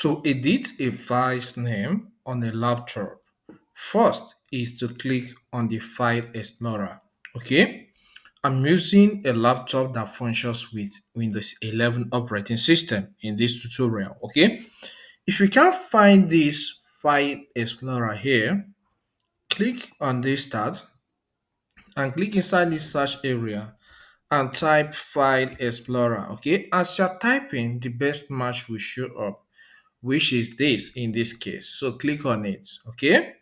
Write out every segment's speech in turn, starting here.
To edit a file's name on a laptop, first is to click on the File Explorer. Okay, I'm using a laptop that functions with Windows 11 operating system in this tutorial. Okay, if you can't find this File Explorer here, click on this tab and click inside this search area and type File Explorer. Okay, as you're typing, the best match will show up, which is this in this case. So click on it. Okay.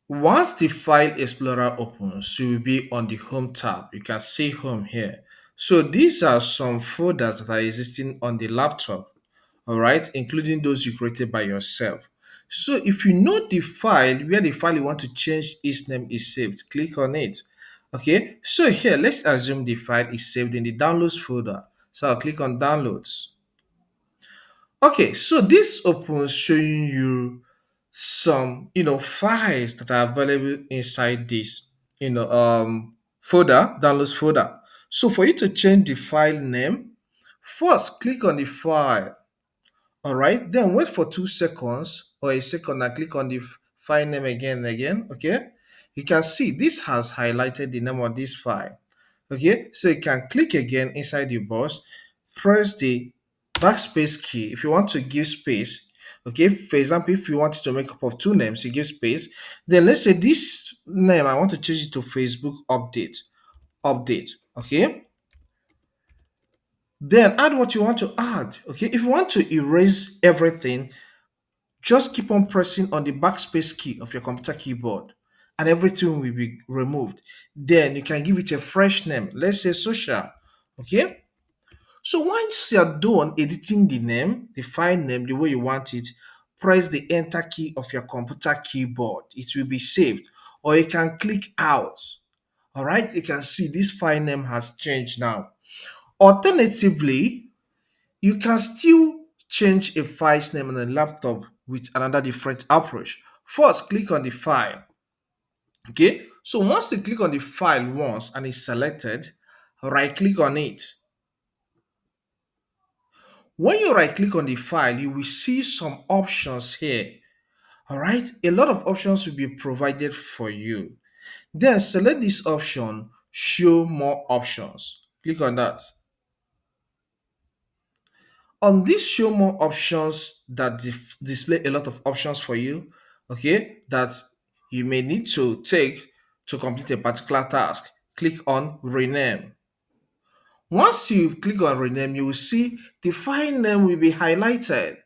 Once the File Explorer opens, you will be on the Home tab. You can see Home here. So these are some folders that are existing on the laptop, all right, including those you created by yourself. So if you know the file where the file you want to change its name is saved, click on it. Okay, so here let's assume the file is saved in the Downloads folder. So I'll click on Downloads. Okay, so this opens showing you some files that are available inside this folder, downloads folder. So for you to change the file name, first click on the file. All right, then wait for 2 seconds or a second and click on the file name again and again. Okay, you can see this has highlighted the name of this file. Okay, so you can click again inside the box, press the backspace key if you want to give space. Okay, for example, if you want to make up of two names, you give space. Then let's say this name, I want to change it to Facebook update. Okay, then add what you want to add. Okay, if you want to erase everything, just keep on pressing on the backspace key of your computer keyboard and everything will be removed. Then you can give it a fresh name. Let's say social. Okay. So once you are done editing the name, the file name, the way you want it, press the enter key of your computer keyboard. It will be saved. Or you can click out. All right. You can see this file name has changed now. Alternatively, you can still change a file's name on a laptop with another different approach. First, click on the file. Okay, so once you click on the file once and it's selected, right click on it. When you right click on the file, you will see some options here. All right, a lot of options will be provided for you. Then select this option, show more options. Click on that. On this show more options that display a lot of options for you, okay, that you may need to take to complete a particular task, click on rename. Once you click on rename, you will see the file name will be highlighted.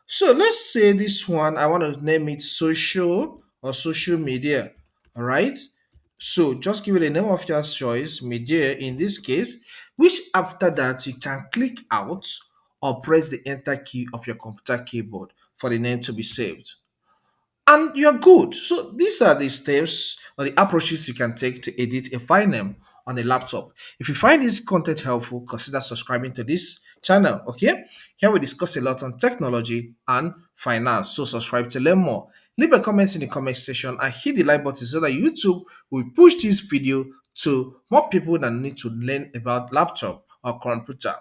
So let's say this one, I want to name it social or social media. All right. So just give it a name of your choice, media in this case, which after that you can click out or press the enter key of your computer keyboard for the name to be saved and you're good. So these are the steps or the approaches you can take to edit a file name on a laptop. If you find this content helpful, consider subscribing to this channel. Okay, here we discuss a lot on technology and finance. So subscribe to learn more. Leave a comment in the comment section and hit the like button so that YouTube will push this video to more people that need to learn about laptop or computer.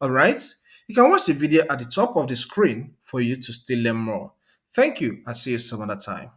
All right, you can watch the video at the top of the screen for you to still learn more. Thank you and see you some other time.